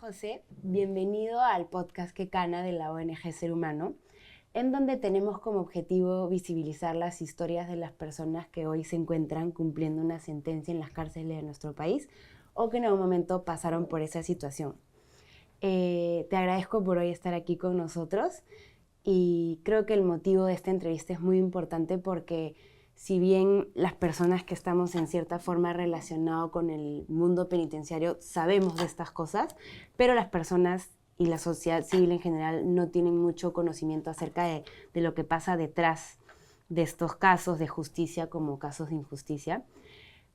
José, bienvenido al podcast Quecana de la ONG Ser Humano, en donde tenemos como objetivo visibilizar las historias de las personas que hoy se encuentran cumpliendo una sentencia en las cárceles de nuestro país o que en algún momento pasaron por esa situación. Te agradezco por hoy estar aquí con nosotros y creo que el motivo de esta entrevista es muy importante porque si bien las personas que estamos en cierta forma relacionados con el mundo penitenciario sabemos de estas cosas, pero las personas y la sociedad civil en general no tienen mucho conocimiento acerca de lo que pasa detrás de estos casos de justicia como casos de injusticia.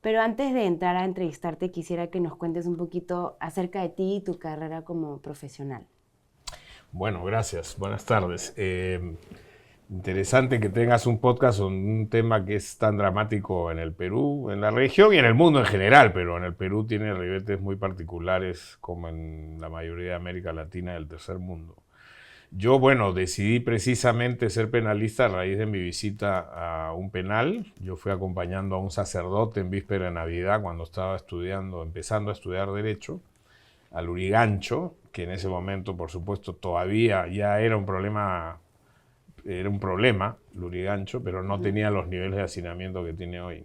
Pero antes de entrar a entrevistarte, quisiera que nos cuentes un poquito acerca de ti y tu carrera como profesional. Bueno, gracias. Buenas tardes. Interesante que tengas un podcast sobre un tema que es tan dramático en el Perú, en la región y en el mundo en general, pero en el Perú tiene ribetes muy particulares como en la mayoría de América Latina y del tercer mundo. Yo, bueno, decidí precisamente ser penalista a raíz de mi visita a un penal. Yo fui acompañando a un sacerdote en víspera de Navidad cuando estaba empezando a estudiar Derecho, al Lurigancho, que en ese momento, por supuesto, todavía ya era un problema, Lurigancho, pero no tenía los niveles de hacinamiento que tiene hoy.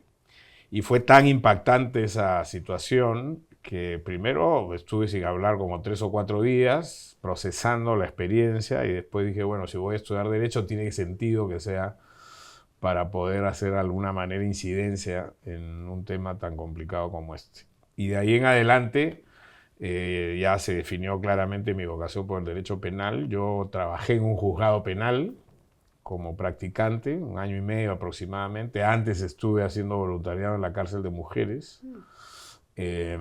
Y fue tan impactante esa situación que primero estuve sin hablar como 3 o 4 días, procesando la experiencia, y después dije, bueno, si voy a estudiar Derecho, tiene sentido que sea para poder hacer de alguna manera incidencia en un tema tan complicado como este. Y de ahí en adelante ya se definió claramente mi vocación por el derecho penal. Yo trabajé en un juzgado penal como practicante, 1 año y medio aproximadamente. Antes estuve haciendo voluntariado en la cárcel de mujeres, eh,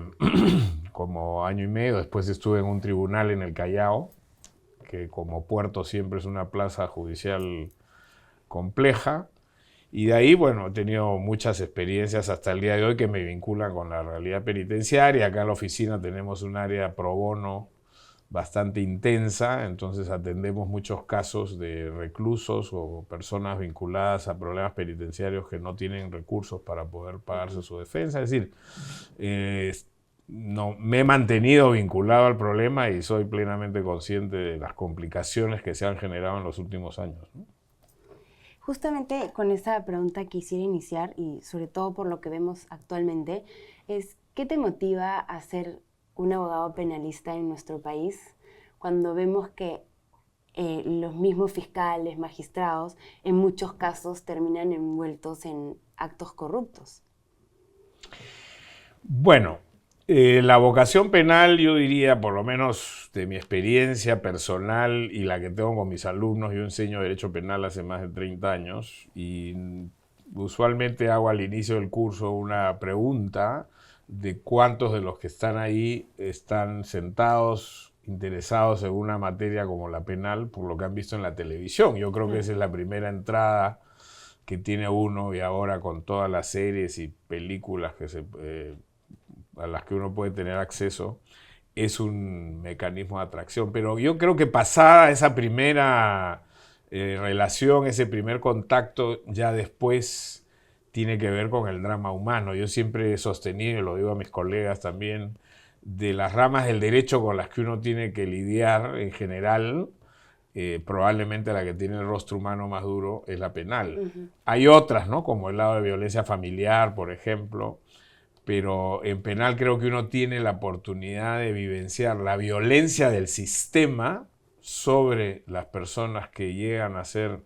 como 1 año y medio. Después estuve en un tribunal en el Callao, que como puerto siempre es una plaza judicial compleja. Y de ahí, bueno, he tenido muchas experiencias hasta el día de hoy que me vinculan con la realidad penitenciaria. Acá en la oficina tenemos un área pro bono bastante intensa, entonces atendemos muchos casos de reclusos o personas vinculadas a problemas penitenciarios que no tienen recursos para poder pagarse su defensa. Es decir, no, me he mantenido vinculado al problema y soy plenamente consciente de las complicaciones que se han generado en los últimos años, ¿no? Justamente con esa pregunta quisiera iniciar, y sobre todo por lo que vemos actualmente, es ¿qué te motiva a ser un abogado penalista en nuestro país cuando vemos que los mismos fiscales, magistrados, en muchos casos terminan envueltos en actos corruptos? Bueno, la vocación penal, yo diría, por lo menos de mi experiencia personal y la que tengo con mis alumnos, yo enseño Derecho Penal hace más de 30 años y usualmente hago al inicio del curso una pregunta de cuántos de los que están ahí están sentados, interesados en una materia como la penal por lo que han visto en la televisión. Yo creo que esa es la primera entrada que tiene uno, y ahora con todas las series y películas a las que uno puede tener acceso, es un mecanismo de atracción. Pero yo creo que pasada esa primera relación, ese primer contacto, ya después tiene que ver con el drama humano. Yo siempre he sostenido, y lo digo a mis colegas también, de las ramas del derecho con las que uno tiene que lidiar en general, probablemente la que tiene el rostro humano más duro es la penal. Hay otras, ¿no? Como el lado de violencia familiar, por ejemplo, pero en penal creo que uno tiene la oportunidad de vivenciar la violencia del sistema sobre las personas que llegan a ser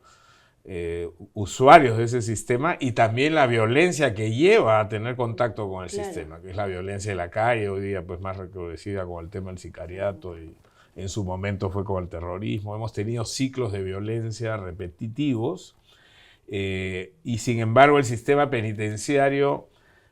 usuarios de ese sistema, y también la violencia que lleva a tener contacto con el sistema, que es la violencia de la calle, hoy día pues más recrudecida con el tema del sicariato, y en su momento fue con el terrorismo. Hemos tenido ciclos de violencia repetitivos, y sin embargo el sistema penitenciario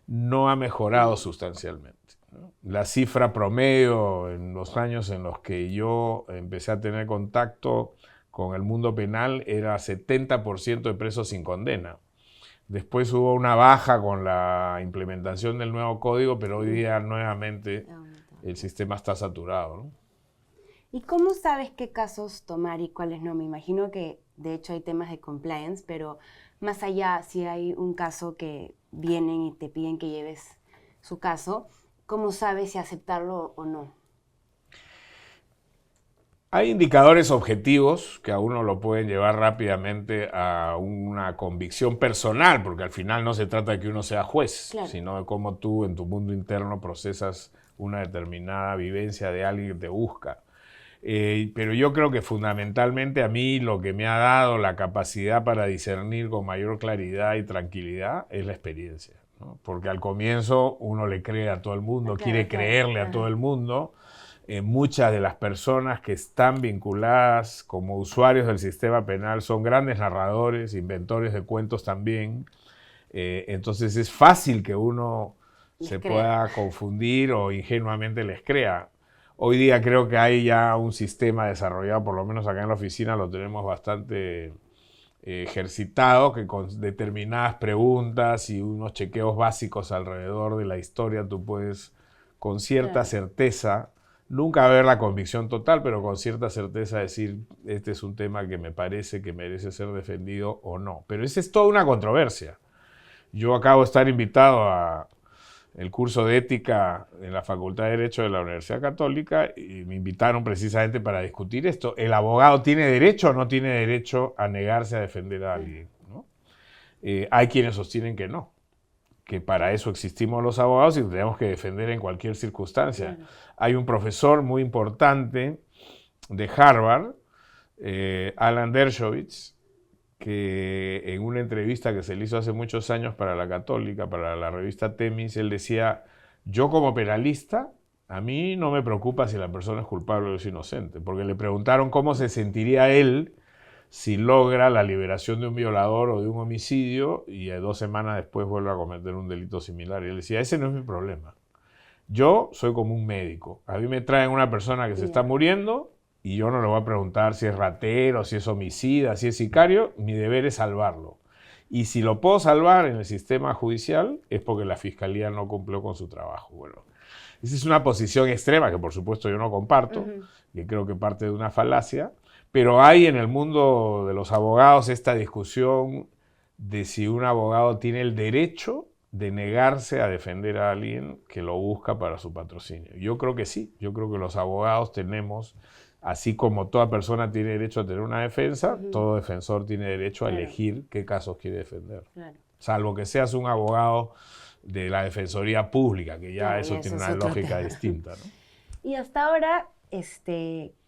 no ha mejorado sustancialmente, ¿no? La cifra promedio en los años en los que yo empecé a tener contacto con el mundo penal era 70% de presos sin condena. Después hubo una baja con la implementación del nuevo código, pero hoy día nuevamente el sistema está saturado, ¿no? ¿Y cómo sabes qué casos tomar y cuáles no? Me imagino que de hecho hay temas de compliance, pero más allá, si hay un caso que vienen y te piden que lleves su caso, ¿cómo sabes si aceptarlo o no? Hay indicadores objetivos que a uno lo pueden llevar rápidamente a una convicción personal, porque al final no se trata de que uno sea juez, Claro. sino de cómo tú en tu mundo interno procesas una determinada vivencia de alguien que te busca. Pero yo creo que fundamentalmente a mí lo que me ha dado la capacidad para discernir con mayor claridad y tranquilidad es la experiencia, ¿no? Porque al comienzo uno le cree a todo el mundo, Claro, quiere claro. creerle a Ajá. todo el mundo. Muchas de las personas que están vinculadas como usuarios del sistema penal son grandes narradores, inventores de cuentos también. Entonces es fácil que uno Les se crea. pueda confundir o ingenuamente les crea. Hoy día creo que hay ya un sistema desarrollado, por lo menos acá en la oficina lo tenemos bastante ejercitado, que con determinadas preguntas y unos chequeos básicos alrededor de la historia tú puedes con cierta Claro. certeza, nunca haber la convicción total, pero con cierta certeza decir, este es un tema que me parece que merece ser defendido o no. Pero esa es toda una controversia. Yo acabo de estar invitado a el curso de ética en la Facultad de Derecho de la Universidad Católica y me invitaron precisamente para discutir esto. ¿El abogado tiene derecho o no tiene derecho a negarse a defender a alguien, ¿no? Hay quienes sostienen que para eso existimos los abogados y tenemos que defender en cualquier circunstancia. Claro. Hay un profesor muy importante de Harvard, Alan Dershowitz, que en una entrevista que se le hizo hace muchos años para la Católica, para la revista Temis, él decía, yo como penalista, a mí no me preocupa si la persona es culpable o es inocente, porque le preguntaron cómo se sentiría él si logra la liberación de un violador o de un homicidio y 2 semanas después vuelve a cometer un delito similar. Y él decía, ese no es mi problema. Yo soy como un médico. A mí me traen una persona que se está muriendo y yo no le voy a preguntar si es ratero, si es homicida, si es sicario. Mi deber es salvarlo. Y si lo puedo salvar en el sistema judicial es porque la fiscalía no cumplió con su trabajo. Bueno, esa es una posición extrema que por supuesto yo no comparto, que creo que parte de una falacia, pero hay en el mundo de los abogados esta discusión de si un abogado tiene el derecho de negarse a defender a alguien que lo busca para su patrocinio. Yo creo que sí, yo creo que los abogados tenemos, así como toda persona tiene derecho a tener una defensa, todo defensor tiene derecho a elegir qué casos quiere defender. Claro. Salvo que seas un abogado de la Defensoría Pública, que ya eso tiene una lógica distinta, ¿no? Y hasta ahora,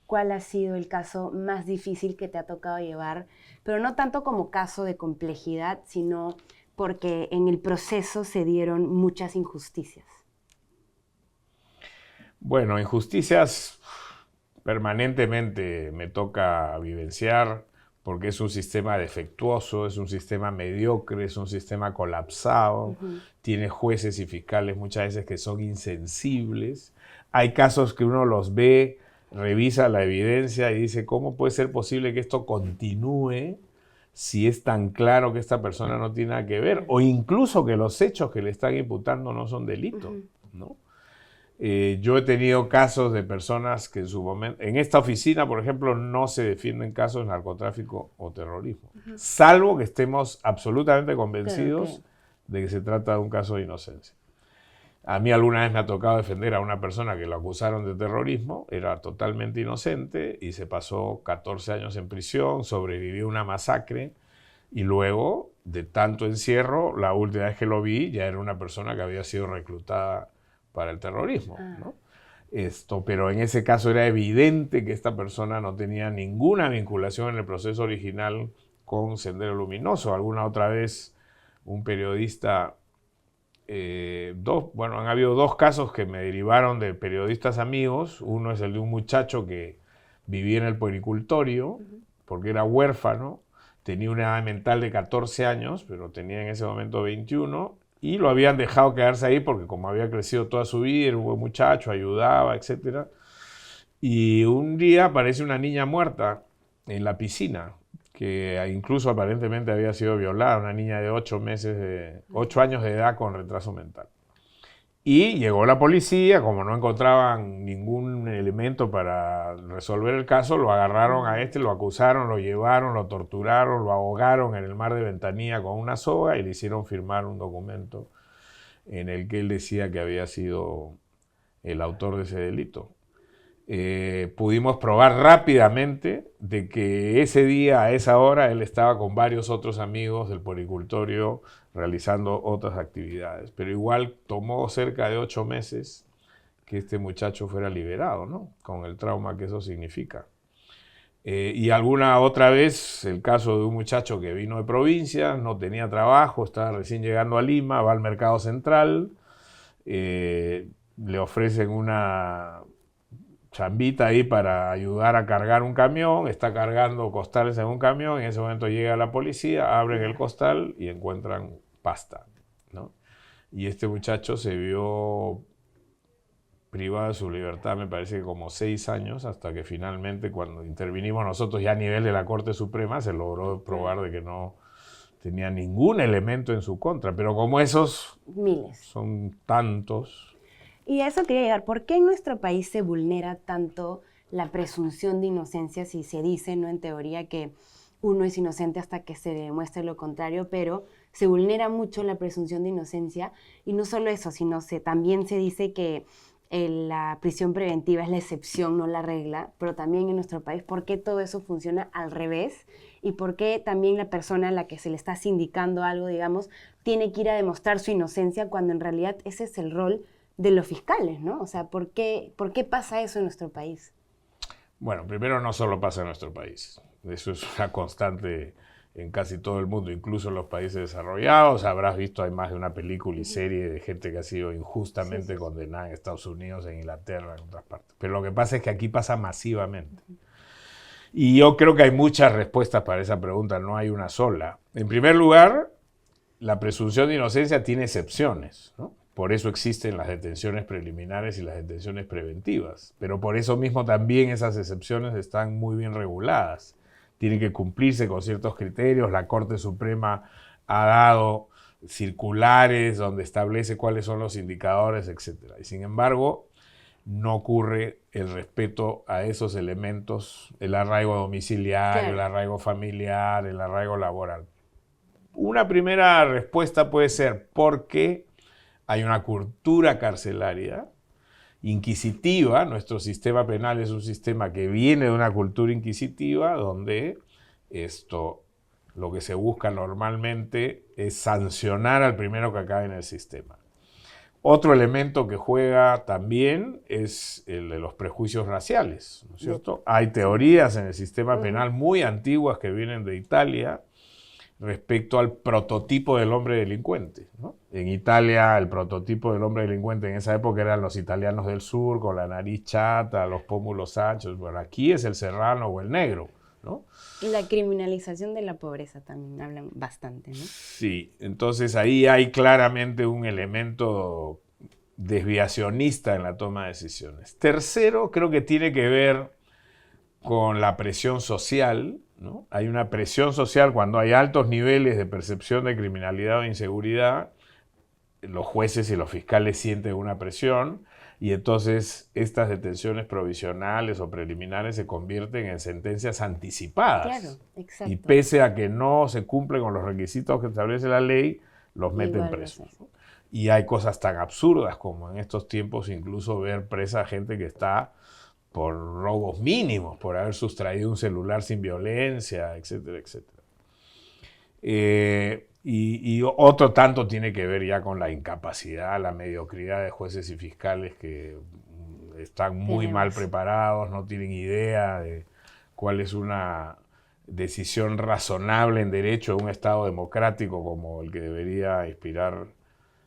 ¿cuál ha sido el caso más difícil que te ha tocado llevar? Pero no tanto como caso de complejidad, sino porque en el proceso se dieron muchas injusticias. Bueno, injusticias permanentemente me toca vivenciar porque es un sistema defectuoso, es un sistema mediocre, es un sistema colapsado, tiene jueces y fiscales muchas veces que son insensibles. Hay casos que uno los ve, revisa la evidencia y dice, ¿cómo puede ser posible que esto continúe si es tan claro que esta persona no tiene nada que ver? O incluso que los hechos que le están imputando no son delito, ¿no? Yo he tenido casos de personas que en su momento, en esta oficina, por ejemplo, no se defienden casos de narcotráfico o terrorismo, salvo que estemos absolutamente convencidos de que se trata de un caso de inocencia. A mí alguna vez me ha tocado defender a una persona que lo acusaron de terrorismo, era totalmente inocente y se pasó 14 años en prisión, sobrevivió a una masacre y luego, de tanto encierro, la última vez que lo vi ya era una persona que había sido reclutada para el terrorismo, ¿no? Pero en ese caso era evidente que esta persona no tenía ninguna vinculación en el proceso original con Sendero Luminoso. Alguna otra vez un periodista, han habido 2 casos que me derivaron de periodistas amigos. Uno es el de un muchacho que vivía en el puericultorio porque era huérfano, tenía una edad mental de 14 años, pero tenía en ese momento 21, y lo habían dejado quedarse ahí porque como había crecido toda su vida, era un buen muchacho, ayudaba, etc. Y un día aparece una niña muerta en la piscina, que incluso aparentemente había sido violada, una niña de 8 años de edad con retraso mental. Y llegó la policía, como no encontraban ningún elemento para resolver el caso, lo agarraron a lo acusaron, lo llevaron, lo torturaron, lo ahogaron en el mar de Ventanilla con una soga y le hicieron firmar un documento en el que él decía que había sido el autor de ese delito. pudimos probar rápidamente de que ese día, a esa hora, él estaba con varios otros amigos del puericultorio realizando otras actividades. Pero igual tomó cerca de 8 meses que este muchacho fuera liberado, ¿no? Con el trauma que eso significa. Y alguna otra vez, el caso de un muchacho que vino de provincia, no tenía trabajo, estaba recién llegando a Lima, va al mercado central, le ofrecen una chambita ahí para ayudar a cargar un camión, está cargando costales en un camión, en ese momento llega la policía, abren el costal y encuentran pasta, ¿no? Y este muchacho se vio privado de su libertad, me parece que como 6 años, hasta que finalmente cuando intervinimos nosotros ya a nivel de la Corte Suprema se logró probar de que no tenía ningún elemento en su contra, pero como esos miles son tantos. Y a eso quería llegar. ¿Por qué en nuestro país se vulnera tanto la presunción de inocencia si se dice, ¿no?, en teoría, que uno es inocente hasta que se demuestre lo contrario, pero se vulnera mucho la presunción de inocencia? Y no solo eso, sino también se dice que la prisión preventiva es la excepción, no la regla, pero también en nuestro país, ¿por qué todo eso funciona al revés? Y por qué también la persona a la que se le está sindicando algo, digamos, tiene que ir a demostrar su inocencia cuando en realidad ese es el rol de los fiscales, ¿no? O sea, ¿por qué pasa eso en nuestro país? Bueno, primero no solo pasa en nuestro país, eso es una constante en casi todo el mundo, incluso en los países desarrollados. Habrás visto, hay más de una película y serie de gente que ha sido injustamente condenada en Estados Unidos, en Inglaterra, en otras partes. Pero lo que pasa es que aquí pasa masivamente. Y yo creo que hay muchas respuestas para esa pregunta, no hay una sola. En primer lugar, la presunción de inocencia tiene excepciones, ¿no? Por eso existen las detenciones preliminares y las detenciones preventivas. Pero por eso mismo también esas excepciones están muy bien reguladas. Tienen que cumplirse con ciertos criterios. La Corte Suprema ha dado circulares donde establece cuáles son los indicadores, etc. Y sin embargo, no ocurre el respeto a esos elementos, el arraigo domiciliario, el arraigo familiar, el arraigo laboral. Una primera respuesta puede ser porque hay una cultura carcelaria inquisitiva. Nuestro sistema penal es un sistema que viene de una cultura inquisitiva donde lo que se busca normalmente es sancionar al primero que acabe en el sistema. Otro elemento que juega también es el de los prejuicios raciales, ¿no es cierto? Hay teorías en el sistema penal muy antiguas que vienen de Italia respecto al prototipo del hombre delincuente, ¿no? En Italia, el prototipo del hombre delincuente en esa época eran los italianos del sur, con la nariz chata, los pómulos anchos. Bueno, aquí es el serrano o el negro, ¿no? Y la criminalización de la pobreza también hablan bastante, ¿no? Sí, entonces ahí hay claramente un elemento desviacionista en la toma de decisiones. Tercero, creo que tiene que ver con la presión social, ¿no? Hay una presión social cuando hay altos niveles de percepción de criminalidad o inseguridad. Los jueces y los fiscales sienten una presión y entonces estas detenciones provisionales o preliminares se convierten en sentencias anticipadas. Claro, exacto. Y pese a que no se cumplen con los requisitos que establece la ley, los meten presos. Y hay cosas tan absurdas como en estos tiempos incluso ver presa a gente que está por robos mínimos, por haber sustraído un celular sin violencia, etcétera, etcétera. Y otro tanto tiene que ver ya con la incapacidad, la mediocridad de jueces y fiscales que están muy mal preparados, no tienen idea de cuál es una decisión razonable en derecho de un Estado democrático como el que debería inspirar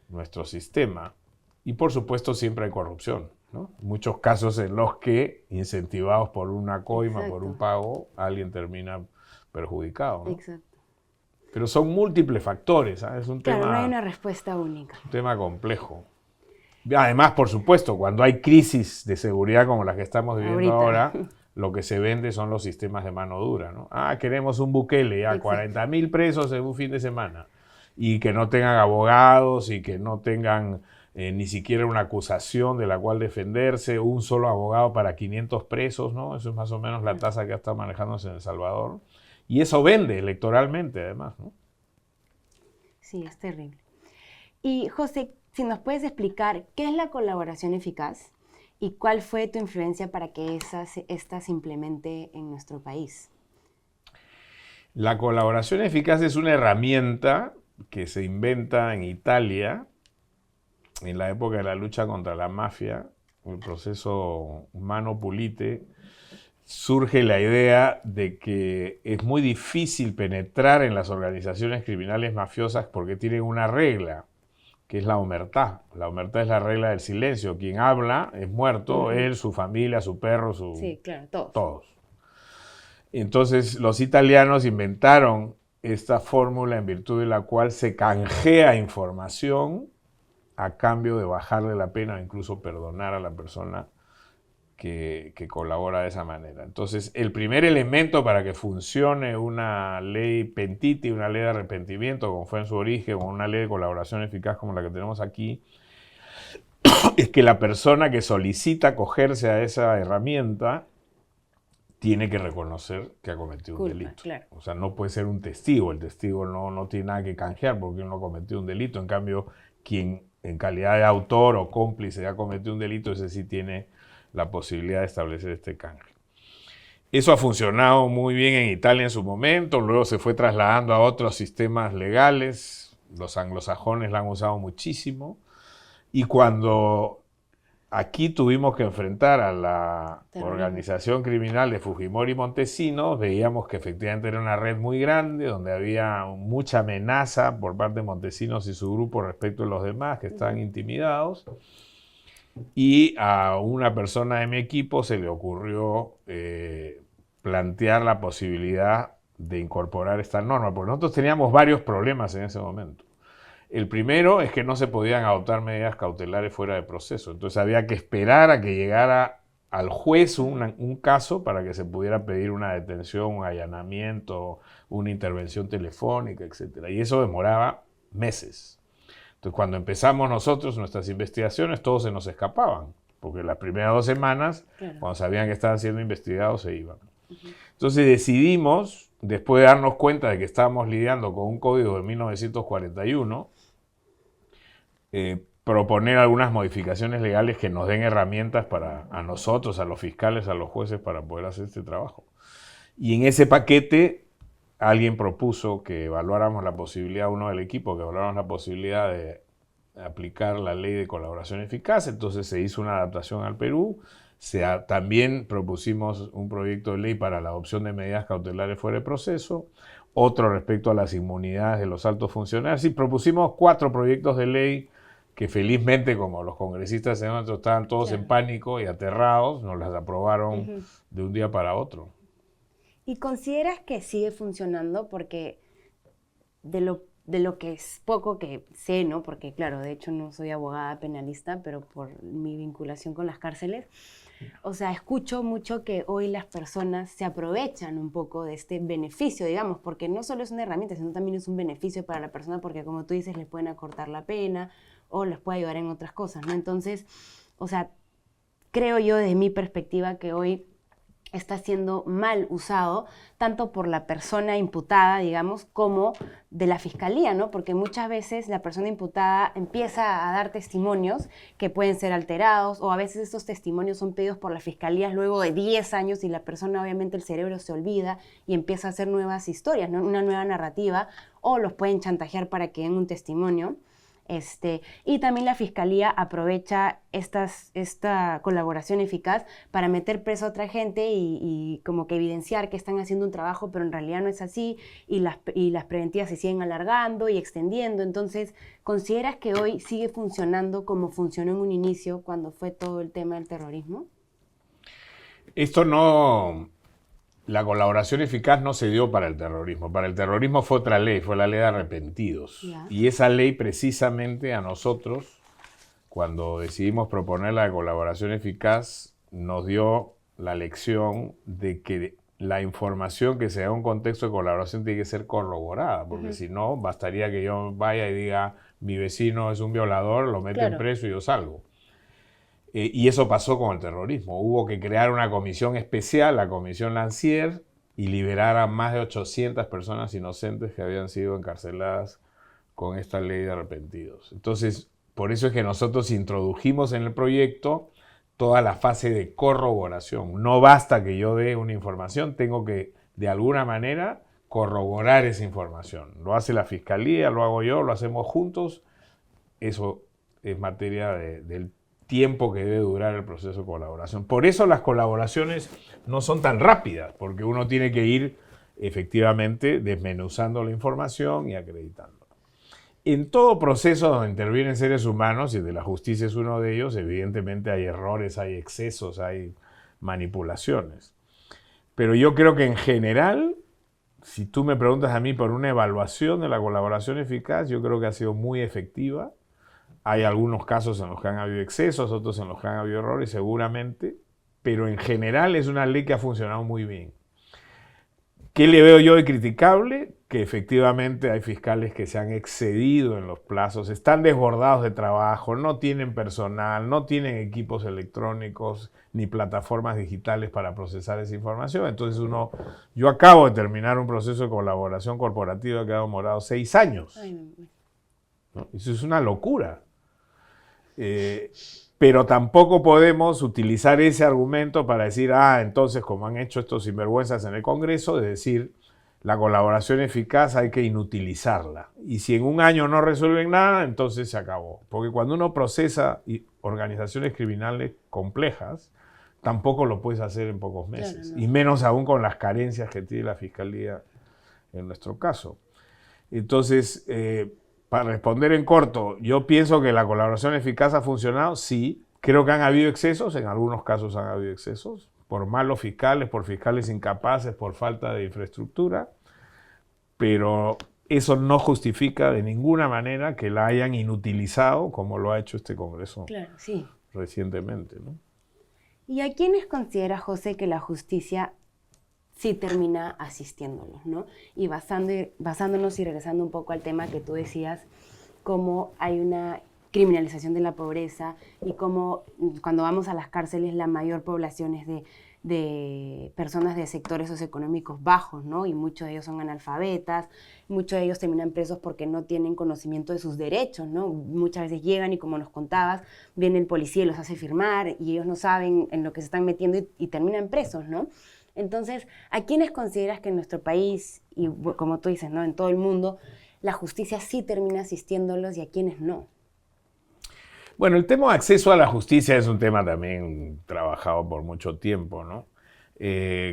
nuestro sistema. Y por supuesto siempre hay corrupción, ¿no? Muchos casos en los que, incentivados por una coima, por un pago, alguien termina perjudicado, ¿no? Exacto. Pero son múltiples factores, ¿sabes? Es un tema, no hay una respuesta única. Un tema complejo. Además, por supuesto, cuando hay crisis de seguridad como las que estamos viviendo ahora, lo que se vende son los sistemas de mano dura, ¿no? Queremos un Bukele, ya 40.000 presos en un fin de semana. Y que no tengan abogados y que no tengan ni siquiera una acusación de la cual defenderse, un solo abogado para 500 presos, ¿no? Eso es más o menos la tasa que ha estado manejándose en El Salvador. Y eso vende electoralmente, además, ¿no? Sí, es terrible. Y, José, si nos puedes explicar qué es la colaboración eficaz ¿Y cuál fue tu influencia para que esta se implemente en nuestro país? La colaboración eficaz es una herramienta que se inventa en Italia en la época de la lucha contra la mafia, el proceso Mano Pulite. Surge la idea de que es muy difícil penetrar en las organizaciones criminales mafiosas porque tienen una regla, que es la omertá. La omertá es la regla del silencio. Quien habla es muerto, él, su familia, su perro, Sí, claro, todos. todos. Entonces los italianos inventaron esta fórmula en virtud de la cual se canjea información a cambio de bajarle la pena o incluso perdonar a la persona que colabora de esa manera. Entonces, el primer elemento para que funcione una ley Pentiti, una ley de arrepentimiento, como fue en su origen, o una ley de colaboración eficaz como la que tenemos aquí, es que la persona que solicita acogerse a esa herramienta tiene que reconocer que ha cometido un delito. Claro. O sea, no puede ser un testigo. El testigo no tiene nada que canjear porque él no ha cometido un delito. En cambio, quien en calidad de autor o cómplice ha cometido un delito, ese sí tiene la posibilidad de establecer este canje. Eso ha funcionado muy bien en Italia en su momento, luego se fue trasladando a otros sistemas legales, los anglosajones la han usado muchísimo, y cuando aquí tuvimos que enfrentar a la organización criminal de Fujimori y Montesinos, veíamos que efectivamente era una red muy grande, donde había mucha amenaza por parte de Montesinos y su grupo respecto de los demás que estaban intimidados. Y a una persona de mi equipo se le ocurrió plantear la posibilidad de incorporar esta norma, porque nosotros teníamos varios problemas en ese momento. El primero es que no se podían adoptar medidas cautelares fuera de proceso, entonces había que esperar a que llegara al juez un caso para que se pudiera pedir una detención, un allanamiento, una intervención telefónica, etc. Y eso demoraba meses. Entonces, cuando empezamos nosotros nuestras investigaciones, todos se nos escapaban, porque las primeras 2 semanas, claro, cuando sabían que estaban siendo investigados, se iban. Entonces decidimos, después de darnos cuenta de que estábamos lidiando con un código de 1941, proponer algunas modificaciones legales que nos den herramientas para a nosotros, a los fiscales, a los jueces, para poder hacer este trabajo. Y en ese paquete alguien propuso que evaluáramos la posibilidad, uno del equipo, que evaluáramos la posibilidad de aplicar la ley de colaboración eficaz. Entonces se hizo una adaptación al Perú. También propusimos un proyecto de ley para la adopción de medidas cautelares fuera de proceso, otro respecto a las inmunidades de los altos funcionarios. Y propusimos 4 proyectos de ley que felizmente, como los congresistas de nosotros estaban todos en pánico y aterrados, nos las aprobaron de un día para otro. ¿Y consideras que sigue funcionando? Porque de lo que es poco que sé, ¿no? Porque claro, de hecho no soy abogada penalista, pero por mi vinculación con las cárceles, o sea, escucho mucho que hoy las personas se aprovechan un poco de este beneficio, digamos, porque no solo es una herramienta, sino también es un beneficio para la persona, porque como tú dices, les pueden acortar la pena o les puede ayudar en otras cosas, ¿no? Entonces, o sea, creo yo desde mi perspectiva que hoy está siendo mal usado tanto por la persona imputada, digamos, como de la fiscalía, ¿no? Porque muchas veces la persona imputada empieza a dar testimonios que pueden ser alterados, o a veces estos testimonios son pedidos por las fiscalías luego de 10 años y la persona, obviamente, el cerebro se olvida y empieza a hacer nuevas historias, ¿no? Una nueva narrativa, o los pueden chantajear para que den un testimonio. Y también la fiscalía aprovecha esta colaboración eficaz para meter preso a otra gente y como que evidenciar que están haciendo un trabajo, pero en realidad no es así, y las preventivas se siguen alargando y extendiendo. Entonces, ¿consideras que hoy sigue funcionando como funcionó en un inicio cuando fue todo el tema del terrorismo? Esto no... La colaboración eficaz no se dio para el terrorismo. Para el terrorismo fue otra ley, fue la ley de arrepentidos. Yeah. Y esa ley precisamente a nosotros, cuando decidimos proponer la colaboración eficaz, nos dio la lección de que la información que se da en un contexto de colaboración tiene que ser corroborada, porque si no, bastaría que yo vaya y diga, mi vecino es un violador, lo meten preso y yo salgo. Y eso pasó con el terrorismo. Hubo que crear una comisión especial, la Comisión Lancier, y liberar a más de 800 personas inocentes que habían sido encarceladas con esta ley de arrepentidos. Entonces, por eso es que nosotros introdujimos en el proyecto toda la fase de corroboración. No basta que yo dé una información, tengo que de alguna manera corroborar esa información. Lo hace la fiscalía, lo hago yo, lo hacemos juntos. Eso es materia del tiempo que debe durar el proceso de colaboración. Por eso las colaboraciones no son tan rápidas, porque uno tiene que ir efectivamente desmenuzando la información y acreditando. En todo proceso donde intervienen seres humanos, y de la justicia es uno de ellos, evidentemente hay errores, hay excesos, hay manipulaciones. Pero yo creo que en general, si tú me preguntas a mí por una evaluación de la colaboración eficaz, yo creo que ha sido muy efectiva. Hay algunos casos en los que han habido excesos, otros en los que han habido errores, seguramente, pero en general es una ley que ha funcionado muy bien. ¿Qué le veo yo de criticable? Que efectivamente hay fiscales que se han excedido en los plazos, están desbordados de trabajo, no tienen personal, no tienen equipos electrónicos ni plataformas digitales para procesar esa información. Entonces yo acabo de terminar un proceso de colaboración corporativa que ha demorado 6 años. ¿No? Eso es una locura. Pero tampoco podemos utilizar ese argumento para decir, entonces como han hecho estos sinvergüenzas en el Congreso, de decir, la colaboración eficaz hay que inutilizarla. Y si en un año no resuelven nada, entonces se acabó. Porque cuando uno procesa organizaciones criminales complejas, tampoco lo puedes hacer en pocos meses. Claro, no. Y menos aún con las carencias que tiene la Fiscalía en nuestro caso. Entonces, para responder en corto, yo pienso que la colaboración eficaz ha funcionado, sí. Creo que han habido excesos, en algunos casos han habido excesos, por malos fiscales, por fiscales incapaces, por falta de infraestructura, pero eso no justifica de ninguna manera que la hayan inutilizado como lo ha hecho este Congreso recientemente, ¿no? ¿Y a quiénes considera, José, que la justicia sí termina asistiéndolos, ¿no? Y basándonos y regresando un poco al tema que tú decías, cómo hay una criminalización de la pobreza y cómo cuando vamos a las cárceles la mayor población es de personas de sectores socioeconómicos bajos, ¿no? Y muchos de ellos son analfabetas, muchos de ellos terminan presos porque no tienen conocimiento de sus derechos, ¿no? Muchas veces llegan y, como nos contabas, viene el policía y los hace firmar y ellos no saben en lo que se están metiendo y terminan presos, ¿no? Entonces, ¿a quiénes consideras que en nuestro país, y como tú dices, ¿no?, en todo el mundo, la justicia sí termina asistiéndolos y a quiénes no? Bueno, el tema de acceso a la justicia es un tema también trabajado por mucho tiempo, ¿no?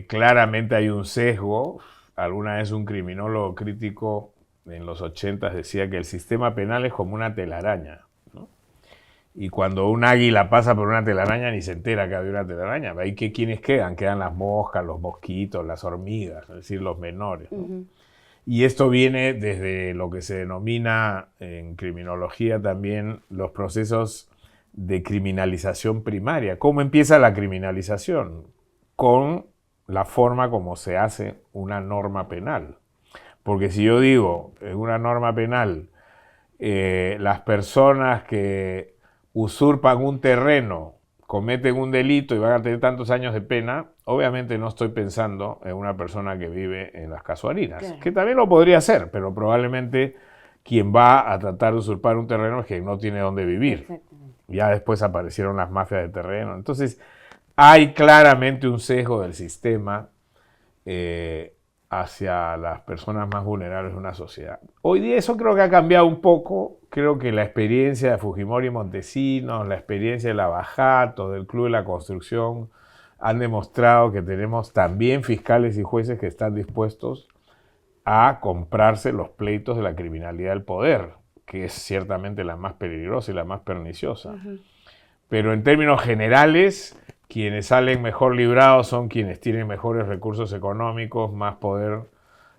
Claramente hay un sesgo. Alguna vez un criminólogo crítico en los 80 decía que el sistema penal es como una telaraña, ¿no? Y cuando un águila pasa por una telaraña ni se entera que había una telaraña. Ahí ¿quiénes quedan? Quedan las moscas, los mosquitos, las hormigas, es decir, los menores, ¿no? Uh-huh. Y esto viene desde lo que se denomina en criminología también los procesos de criminalización primaria. ¿Cómo empieza la criminalización? Con la forma como se hace una norma penal. Porque si yo digo en una norma penal, las personas que usurpan un terreno, cometen un delito y van a tener tantos años de pena, obviamente no estoy pensando en una persona que vive en las casuarinas, claro, que también lo podría hacer, pero probablemente quien va a tratar de usurpar un terreno es quien no tiene dónde vivir. Ya después aparecieron las mafias de terreno. Entonces, hay claramente un sesgo del sistema hacia las personas más vulnerables de una sociedad. Hoy día eso creo que ha cambiado un poco. Creo que la experiencia de Fujimori y Montesinos, la experiencia de Lavajato, del Club de la Construcción, han demostrado que tenemos también fiscales y jueces que están dispuestos a comprarse los pleitos de la criminalidad del poder, que es ciertamente la más peligrosa y la más perniciosa. Uh-huh. Pero en términos generales, quienes salen mejor librados son quienes tienen mejores recursos económicos, más poder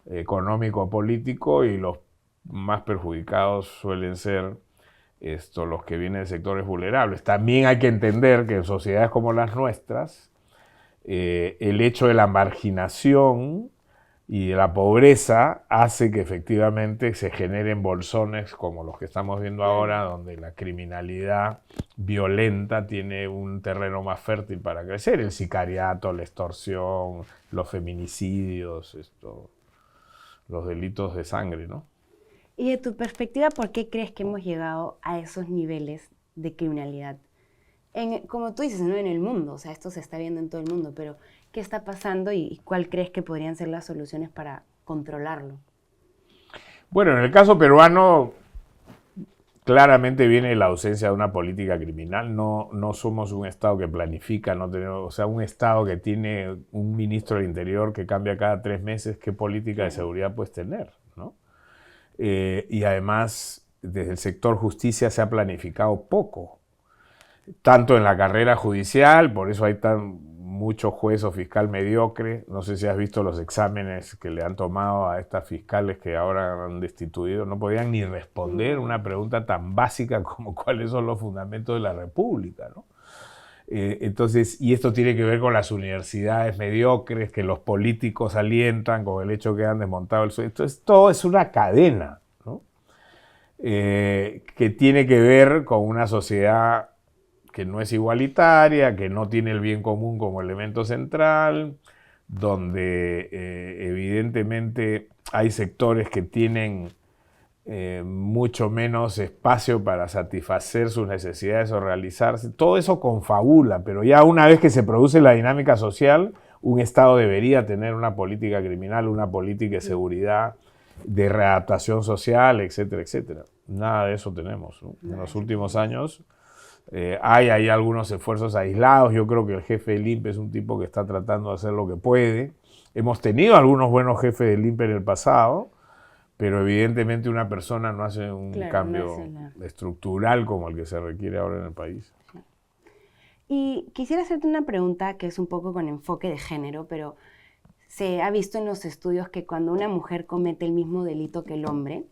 económico político, y los más perjudicados suelen ser los que vienen de sectores vulnerables. También hay que entender que en sociedades como las nuestras, el hecho de la marginación y de la pobreza hace que efectivamente se generen bolsones como los que estamos viendo ahora, donde la criminalidad violenta tiene un terreno más fértil para crecer. El sicariato, la extorsión, los feminicidios, los delitos de sangre, ¿no? Y de tu perspectiva, ¿por qué crees que hemos llegado a esos niveles de criminalidad? como tú dices, ¿no? En el mundo, o sea, esto se está viendo en todo el mundo, pero ¿qué está pasando y cuál crees que podrían ser las soluciones para controlarlo? Bueno, en el caso peruano, claramente viene la ausencia de una política criminal. No somos un Estado que planifica, no tenemos, o sea, un Estado que tiene un ministro del Interior que cambia cada 3 meses, ¿qué política de seguridad puedes tener? ¿No? Y además, desde el sector justicia se ha planificado poco, tanto en la carrera judicial, por eso hay mucho juez o fiscal mediocre. No sé si has visto los exámenes que le han tomado a estas fiscales que ahora han destituido. No podían ni responder una pregunta tan básica como cuáles son los fundamentos de la República, ¿no? Entonces, y esto tiene que ver con las universidades mediocres que los políticos alientan con el hecho que han desmontado el suelo. Entonces, todo es una cadena, ¿no? Que tiene que ver con una sociedad que no es igualitaria, que no tiene el bien común como elemento central, donde evidentemente hay sectores que tienen mucho menos espacio para satisfacer sus necesidades o realizarse. Todo eso confabula, pero ya una vez que se produce la dinámica social, un Estado debería tener una política criminal, una política de seguridad, de readaptación social, etcétera, etcétera. Nada de eso tenemos, ¿no? En los últimos años hay algunos esfuerzos aislados. Yo creo que el jefe del INPE es un tipo que está tratando de hacer lo que puede. Hemos tenido algunos buenos jefes del INPE en el pasado, pero evidentemente una persona no hace un cambio estructural como el que se requiere ahora en el país. Y quisiera hacerte una pregunta que es un poco con enfoque de género, pero se ha visto en los estudios que cuando una mujer comete el mismo delito que el hombre,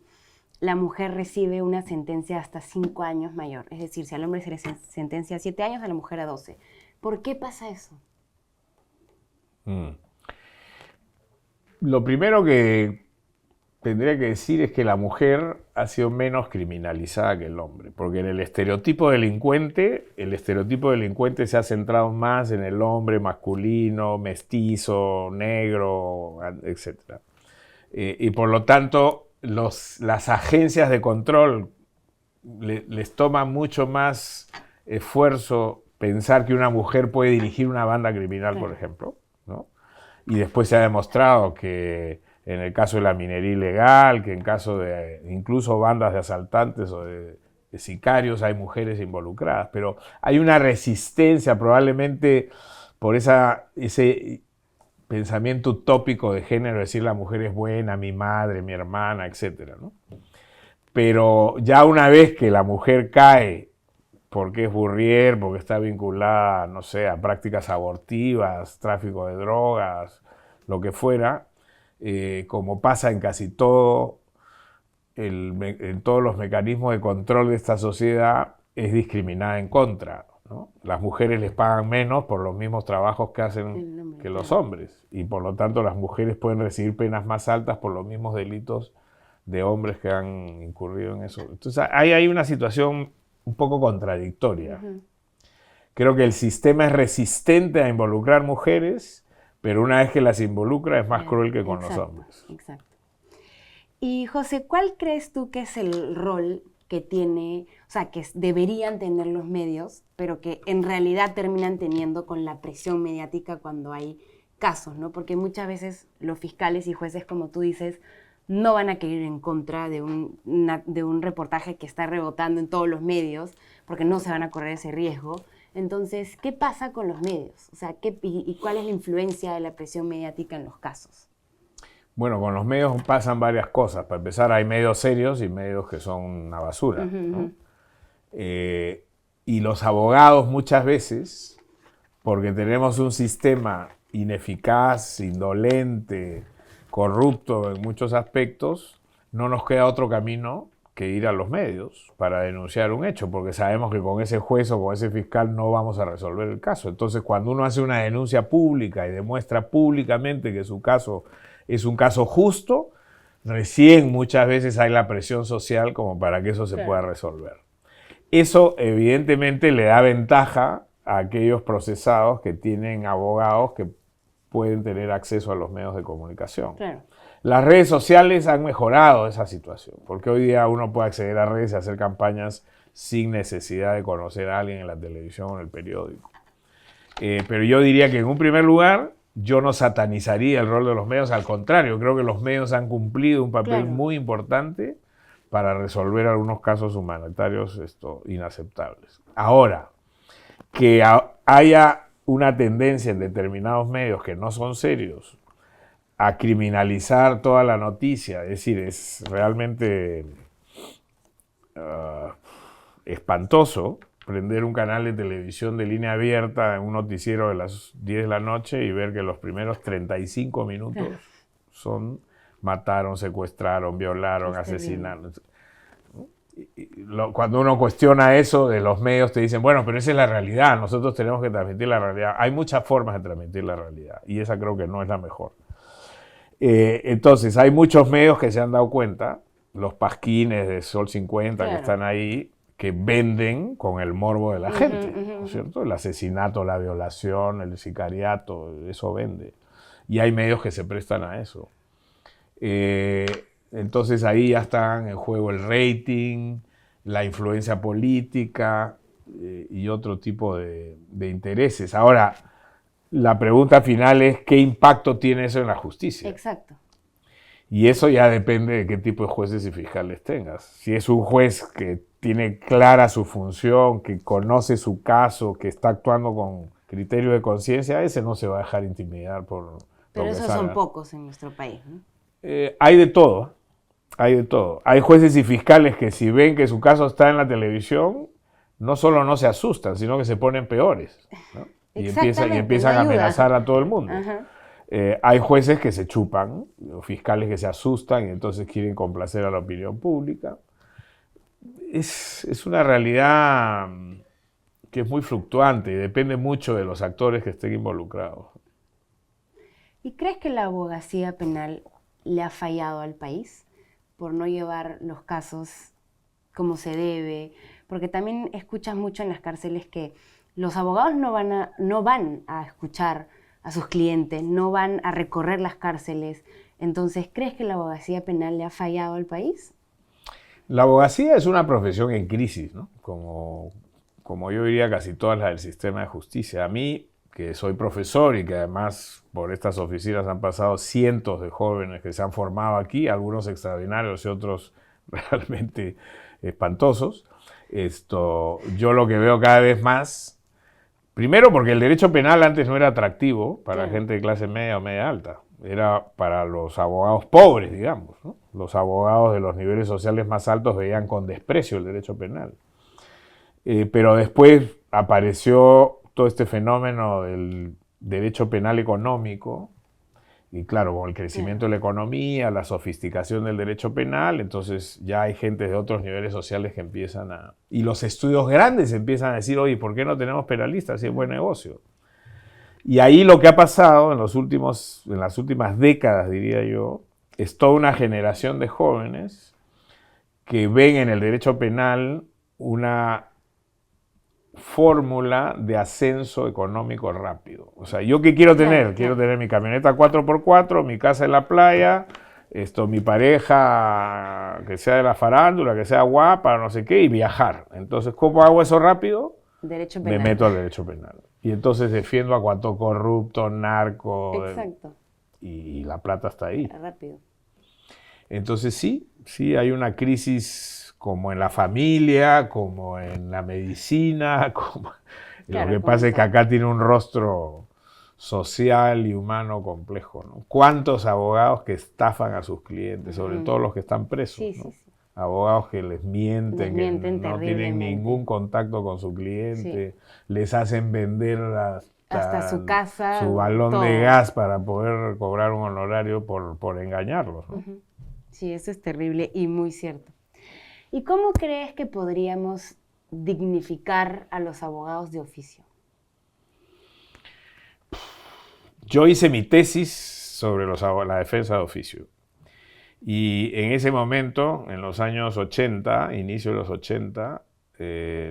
la mujer recibe una sentencia hasta 5 años mayor. Es decir, si al hombre se le sentencia a 7 años, a la mujer a 12. ¿Por qué pasa eso? Lo primero que tendría que decir es que la mujer ha sido menos criminalizada que el hombre, porque en el estereotipo delincuente se ha centrado más en el hombre masculino, mestizo, negro, etc. Y por lo tanto, las agencias de control les toma mucho más esfuerzo pensar que una mujer puede dirigir una banda criminal, por ejemplo, ¿no? Y después se ha demostrado que en el caso de la minería ilegal, que en caso de incluso bandas de asaltantes o de sicarios hay mujeres involucradas, pero hay una resistencia probablemente por ese pensamiento utópico de género, decir la mujer es buena, mi madre, mi hermana, etc., ¿no? Pero ya una vez que la mujer cae porque es burrier, porque está vinculada, no sé, a prácticas abortivas, tráfico de drogas, lo que fuera, como pasa en casi todo, en todos los mecanismos de control de esta sociedad, es discriminada en contra, ¿no? Las mujeres les pagan menos por los mismos trabajos que hacen que los hombres, y por lo tanto las mujeres pueden recibir penas más altas por los mismos delitos de hombres que han incurrido en eso. Entonces ahí hay una situación un poco contradictoria. Creo que el sistema es resistente a involucrar mujeres, pero una vez que las involucra es más cruel que con los hombres. Exacto. Y José, ¿cuál crees tú que es el rol que tiene, o sea, que deberían tener los medios, pero que en realidad terminan teniendo con la presión mediática cuando hay casos, ¿no? Porque muchas veces los fiscales y jueces, como tú dices, no van a querer ir en contra de un reportaje que está rebotando en todos los medios, porque no se van a correr ese riesgo. Entonces, ¿qué pasa con los medios? O sea, ¿y cuál es la influencia de la presión mediática en los casos? Bueno, con los medios pasan varias cosas. Para empezar, hay medios serios y medios que son una basura, ¿no? Y los abogados muchas veces, porque tenemos un sistema ineficaz, indolente, corrupto en muchos aspectos, no nos queda otro camino que ir a los medios para denunciar un hecho, porque sabemos que con ese juez o con ese fiscal no vamos a resolver el caso. Entonces, cuando uno hace una denuncia pública y demuestra públicamente que su caso es un caso justo, recién muchas veces hay la presión social como para que eso se pueda resolver. Eso evidentemente le da ventaja a aquellos procesados que tienen abogados que pueden tener acceso a los medios de comunicación. Claro. Las redes sociales han mejorado esa situación, porque hoy día uno puede acceder a redes y hacer campañas sin necesidad de conocer a alguien en la televisión o en el periódico. Pero yo diría que en un primer lugar, yo no satanizaría el rol de los medios, al contrario, creo que los medios han cumplido un papel muy importante para resolver algunos casos humanitarios inaceptables. Ahora, que haya una tendencia en determinados medios que no son serios a criminalizar toda la noticia, es decir, es realmente espantoso prender un canal de televisión de línea abierta en un noticiero de las 10 de la noche y ver que los primeros 35 minutos son mataron, secuestraron, violaron, asesinaron. Cuando uno cuestiona eso de los medios te dicen, bueno, pero esa es la realidad, nosotros tenemos que transmitir la realidad. Hay muchas formas de transmitir la realidad y esa creo que no es la mejor. Entonces, hay muchos medios que se han dado cuenta, los pasquines de Sol 50 que están ahí, que venden con el morbo de la gente, ¿no es cierto? El asesinato, la violación, el sicariato, eso vende. Y hay medios que se prestan a eso. Entonces ahí ya están en juego el rating, la influencia política y otro tipo de intereses. Ahora, la pregunta final es ¿qué impacto tiene eso en la justicia? Exacto. Y eso ya depende de qué tipo de jueces y fiscales tengas. Si es un juez que tiene clara su función, que conoce su caso, que está actuando con criterio de conciencia, ese no se va a dejar intimidar por... Pero esos son pocos en nuestro país, ¿no? Hay de todo, hay de todo. Hay jueces y fiscales que si ven que su caso está en la televisión, no solo no se asustan, sino que se ponen peores, ¿no? Y empiezan a amenazar a todo el mundo. Hay jueces que se chupan, o fiscales que se asustan y entonces quieren complacer a la opinión pública. Es una realidad que es muy fluctuante y depende mucho de los actores que estén involucrados. ¿Y crees que la abogacía penal le ha fallado al país por no llevar los casos como se debe? Porque también escuchas mucho en las cárceles que los abogados no van a escuchar a sus clientes, no van a recorrer las cárceles. Entonces, ¿crees que la abogacía penal le ha fallado al país? La abogacía es una profesión en crisis, ¿no? Como yo diría casi todas las del sistema de justicia. A mí, que soy profesor y que además por estas oficinas han pasado cientos de jóvenes que se han formado aquí, algunos extraordinarios y otros realmente espantosos, yo lo que veo cada vez más, primero porque el derecho penal antes no era atractivo para gente de clase media o media alta, era para los abogados pobres, digamos, ¿no? Los abogados de los niveles sociales más altos veían con desprecio el derecho penal. Pero después apareció todo este fenómeno del derecho penal económico, y claro, con el crecimiento de la economía, la sofisticación del derecho penal, entonces ya hay gente de otros niveles sociales que empiezan a... Y los estudios grandes empiezan a decir, oye, ¿por qué no tenemos penalistas si es buen negocio? Y ahí lo que ha pasado en las últimas décadas, diría yo, es toda una generación de jóvenes que ven en el derecho penal una fórmula de ascenso económico rápido. O sea, ¿yo qué quiero tener? Quiero tener mi camioneta 4x4, mi casa en la playa, mi pareja que sea de la farándula, que sea guapa, no sé qué, y viajar. Entonces, ¿cómo hago eso rápido? Derecho penal. Me meto al derecho penal. Y entonces defiendo a cuanto corrupto, narco. Exacto. Y la plata está ahí. Rápido. Entonces sí hay una crisis como en la familia, como en la medicina, lo que pasa es que acá tiene un rostro social y humano complejo, ¿no? ¿Cuántos abogados que estafan a sus clientes, sobre todo los que están presos, ¿no? Sí. Abogados que les mienten que no tienen ningún contacto con su cliente, les hacen vender hasta su casa, su balón de gas para poder cobrar un honorario por engañarlos, ¿no? Sí, eso es terrible y muy cierto. ¿Y cómo crees que podríamos dignificar a los abogados de oficio? Yo hice mi tesis sobre la defensa de oficio. Y en ese momento, en los años 80, inicio de los 80,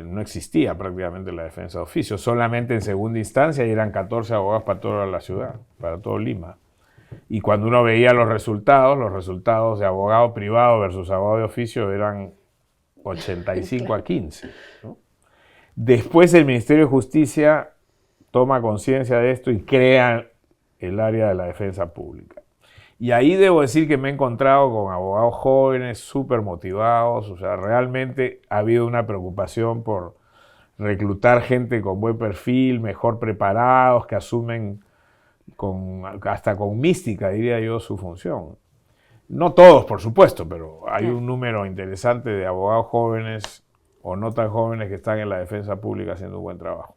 no existía prácticamente la defensa de oficio. Solamente en segunda instancia y eran 14 abogados para toda la ciudad, para todo Lima. Y cuando uno veía los resultados de abogado privado versus abogado de oficio eran 85 a 15. ¿No? Después el Ministerio de Justicia toma conciencia de esto y crea el área de la defensa pública. Y ahí debo decir que me he encontrado con abogados jóvenes súper motivados, o sea, realmente ha habido una preocupación por reclutar gente con buen perfil, mejor preparados, que asumen hasta con mística, diría yo, su función. No todos, por supuesto, pero hay un número interesante de abogados jóvenes o no tan jóvenes que están en la defensa pública haciendo un buen trabajo.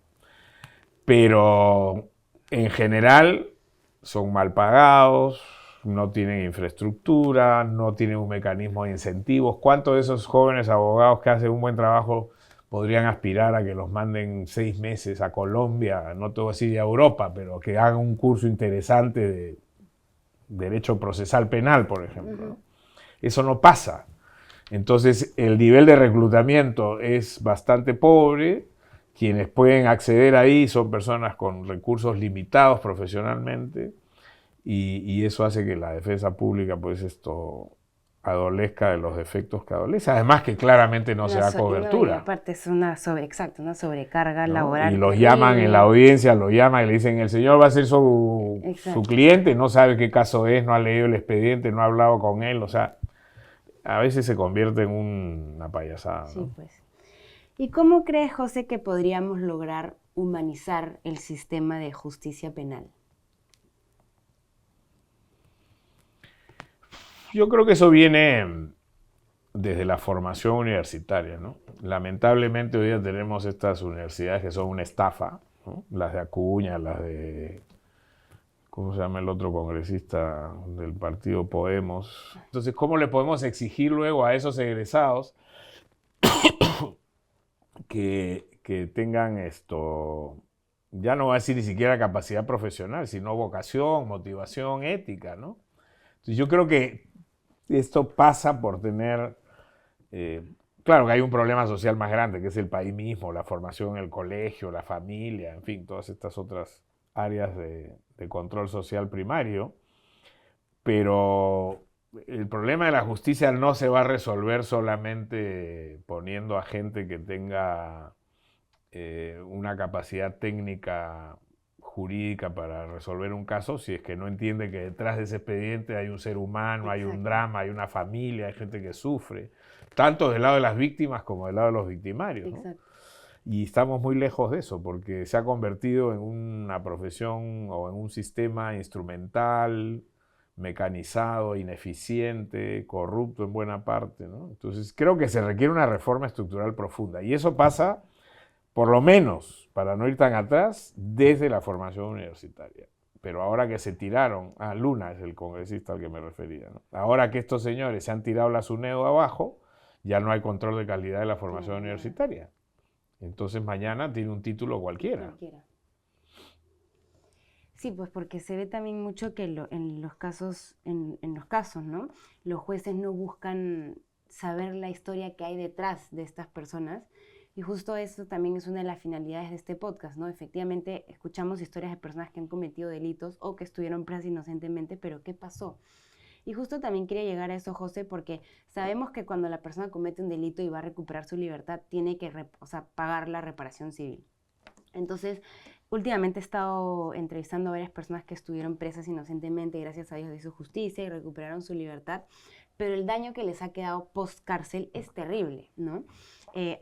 Pero en general son mal pagados, no tienen infraestructura, no tienen un mecanismo de incentivos. ¿Cuántos de esos jóvenes abogados que hacen un buen trabajo podrían aspirar a que los manden 6 meses a Colombia, no te voy a decir a Europa, pero que hagan un curso interesante de derecho procesal penal, por ejemplo? Eso no pasa. Entonces, el nivel de reclutamiento es bastante pobre. Quienes pueden acceder ahí son personas con recursos limitados profesionalmente y eso hace que la defensa pública, pues adolezca de los defectos que adolece. Además que claramente no se da cobertura. Y aparte es una sobrecarga ¿no? laboral. Y los llaman en la audiencia, lo llaman y le dicen, el señor va a ser su cliente, no sabe qué caso es, no ha leído el expediente, no ha hablado con él, o sea, a veces se convierte en una payasada. Sí, ¿no? pues. ¿Y cómo crees, José, que podríamos lograr humanizar el sistema de justicia penal? Yo creo que eso viene desde la formación universitaria, ¿no? Lamentablemente hoy día tenemos estas universidades que son una estafa, ¿no? Las de Acuña, las de, ¿cómo se llama el otro congresista del partido Podemos? Entonces, ¿cómo le podemos exigir luego a esos egresados que tengan ya no voy a decir ni siquiera capacidad profesional, sino vocación, motivación, ética, ¿no? Entonces, yo creo que esto pasa por tener, claro que hay un problema social más grande, que es el país mismo, la formación en el colegio, la familia, en fin, todas estas otras áreas de control social primario, pero el problema de la justicia no se va a resolver solamente poniendo a gente que tenga una capacidad técnica jurídica para resolver un caso, si es que no entiende que detrás de ese expediente hay un ser humano, hay un drama, hay una familia, hay gente que sufre, tanto del lado de las víctimas como del lado de los victimarios, ¿no? Y estamos muy lejos de eso, porque se ha convertido en una profesión o en un sistema instrumental, mecanizado, ineficiente, corrupto en buena parte, ¿no? Entonces creo que se requiere una reforma estructural profunda, y eso pasa, por lo menos, para no ir tan atrás, desde la formación universitaria. Pero ahora que se tiraron, Luna es el congresista al que me refería, ¿no? Ahora que estos señores se han tirado la SUNEDU abajo, ya no hay control de calidad de la formación universitaria. Entonces mañana tiene un título cualquiera. Sí, pues porque se ve también mucho que en los casos, ¿no? Los jueces no buscan saber la historia que hay detrás de estas personas. Y justo eso también es una de las finalidades de este podcast, ¿no? Efectivamente, escuchamos historias de personas que han cometido delitos o que estuvieron presas inocentemente, pero ¿qué pasó? Y justo también quería llegar a eso, José, porque sabemos que cuando la persona comete un delito y va a recuperar su libertad, tiene que pagar la reparación civil. Entonces, últimamente he estado entrevistando a varias personas que estuvieron presas inocentemente y gracias a Dios hizo justicia y recuperaron su libertad, pero el daño que les ha quedado post-cárcel es terrible, ¿no?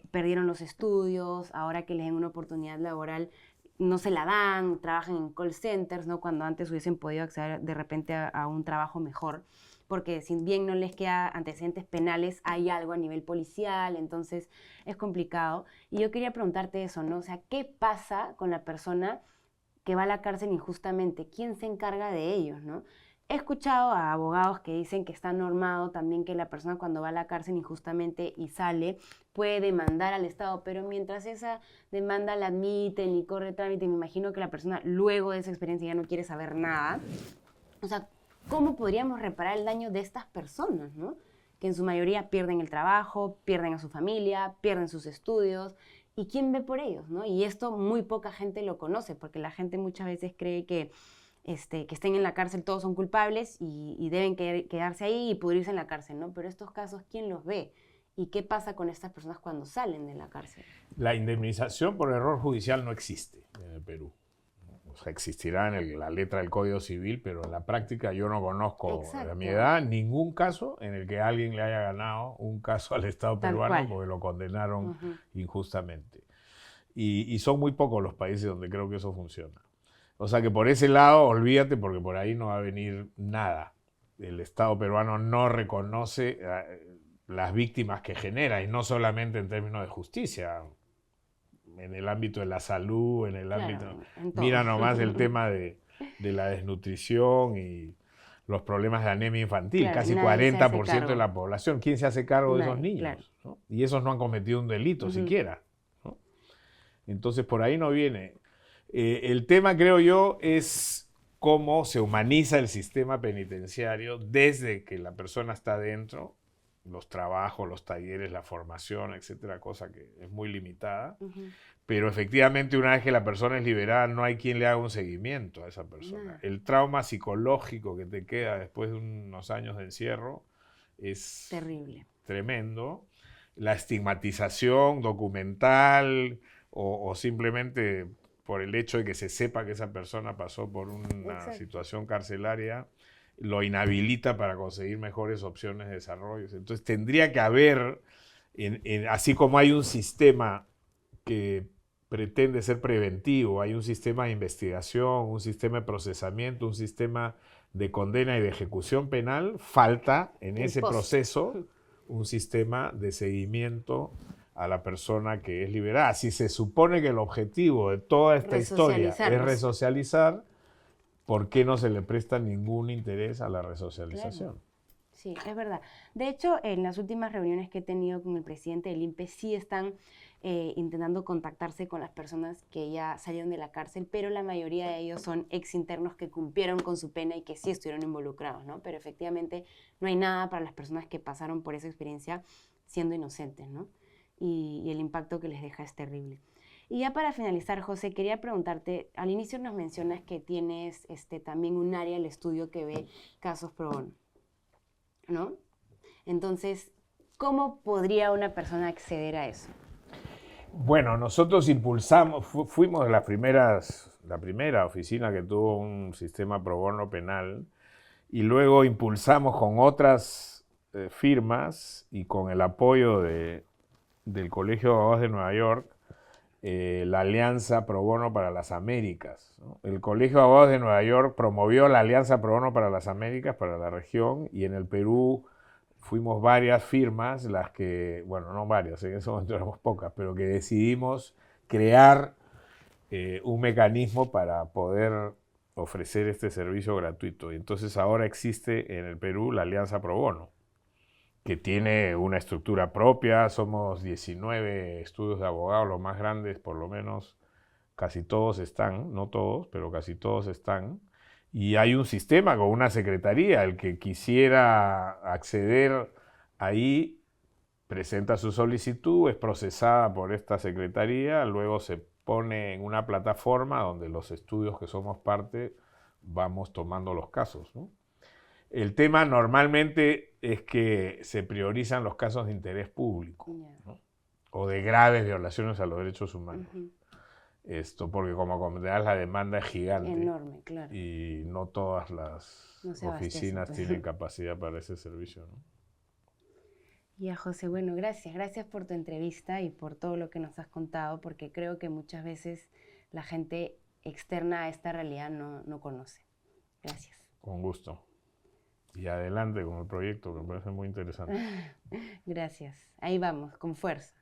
Perdieron los estudios, ahora que les den una oportunidad laboral no se la dan, trabajan en call centers, ¿no? Cuando antes hubiesen podido acceder de repente a un trabajo mejor, porque si bien no les queda antecedentes penales, hay algo a nivel policial, entonces es complicado. Y yo quería preguntarte eso, ¿no? O sea, ¿qué pasa con la persona que va a la cárcel injustamente? ¿Quién se encarga de ellos, no? He escuchado a abogados que dicen que está normado también que la persona cuando va a la cárcel injustamente y sale puede demandar al Estado, pero mientras esa demanda la admiten y corre trámite, me imagino que la persona luego de esa experiencia ya no quiere saber nada. O sea, ¿cómo podríamos reparar el daño de estas personas, ¿no? Que en su mayoría pierden el trabajo, pierden a su familia, pierden sus estudios. ¿Y quién ve por ellos, no? Y esto muy poca gente lo conoce, porque la gente muchas veces cree que estén en la cárcel todos son culpables y deben quedarse ahí y pudrirse en la cárcel, ¿no? Pero estos casos, ¿quién los ve? ¿Y qué pasa con estas personas cuando salen de la cárcel? La indemnización por error judicial no existe en el Perú. O sea, existirá en la letra del Código Civil, pero en la práctica yo no conozco, a mi edad, ningún caso en el que alguien le haya ganado un caso al Estado peruano porque lo condenaron injustamente. Y son muy pocos los países donde creo que eso funciona. O sea que por ese lado, olvídate, porque por ahí no va a venir nada. El Estado peruano no reconoce las víctimas que genera, y no solamente en términos de justicia, en el ámbito de la salud, en el ámbito... Mira nomás el tema de la desnutrición y los problemas de anemia infantil, casi 40% de la población. ¿Quién se hace cargo de esos niños? ¿No? Y esos no han cometido un delito siquiera, ¿no? Entonces por ahí no viene. El tema, creo yo, es cómo se humaniza el sistema penitenciario desde que la persona está dentro, los trabajos, los talleres, la formación, etcétera, cosa que es muy limitada. Pero efectivamente, una vez que la persona es liberada, no hay quien le haga un seguimiento a esa persona. El trauma psicológico que te queda después de unos años de encierro es terrible, tremendo. La estigmatización documental o simplemente por el hecho de que se sepa que esa persona pasó por una situación carcelaria, lo inhabilita para conseguir mejores opciones de desarrollo. Entonces tendría que haber, así como hay un sistema que pretende ser preventivo, hay un sistema de investigación, un sistema de procesamiento, un sistema de condena y de ejecución penal, falta en ese proceso un sistema de seguimiento a la persona que es liberada. Si se supone que el objetivo de toda esta historia es resocializar, ¿por qué no se le presta ningún interés a la resocialización? Claro. Sí, es verdad. De hecho, en las últimas reuniones que he tenido con el presidente del INPE, sí están intentando contactarse con las personas que ya salieron de la cárcel, pero la mayoría de ellos son exinternos que cumplieron con su pena y que sí estuvieron involucrados, ¿no? Pero efectivamente no hay nada para las personas que pasaron por esa experiencia siendo inocentes, ¿no? Y el impacto que les deja es terrible. Y ya para finalizar, José, quería preguntarte, al inicio nos mencionas que tienes también un área del estudio que ve casos pro bono, ¿no? Entonces, ¿cómo podría una persona acceder a eso? Bueno, nosotros impulsamos, fuimos de la primera oficina que tuvo un sistema pro bono penal, y luego impulsamos con otras firmas y con el apoyo del Colegio de Abogados de Nueva York, la Alianza Pro Bono para las Américas, ¿no? El Colegio de Abogados de Nueva York promovió la Alianza Pro Bono para las Américas, para la región, y en el Perú fuimos varias firmas, las que, bueno, no varias, en ese momento éramos pocas, pero que decidimos crear un mecanismo para poder ofrecer este servicio gratuito. Y entonces ahora existe en el Perú la Alianza Pro Bono, que tiene una estructura propia. Somos 19 estudios de abogados, los más grandes, por lo menos casi todos están, no todos, pero casi todos están. Y hay un sistema con una secretaría. El que quisiera acceder ahí presenta su solicitud, es procesada por esta secretaría, luego se pone en una plataforma donde los estudios que somos parte vamos tomando los casos, ¿no? El tema normalmente es que se priorizan los casos de interés público, ¿no? O de graves violaciones a los derechos humanos. Porque como comprenderás, la demanda es gigante. Enorme, claro. Y no todas las oficinas tienen capacidad para ese servicio, ¿no? Ya, José, bueno, gracias. Gracias por tu entrevista y por todo lo que nos has contado, porque creo que muchas veces la gente externa a esta realidad no conoce. Gracias. Con gusto. Y adelante con el proyecto, que me parece muy interesante. Gracias. Ahí vamos, con fuerza.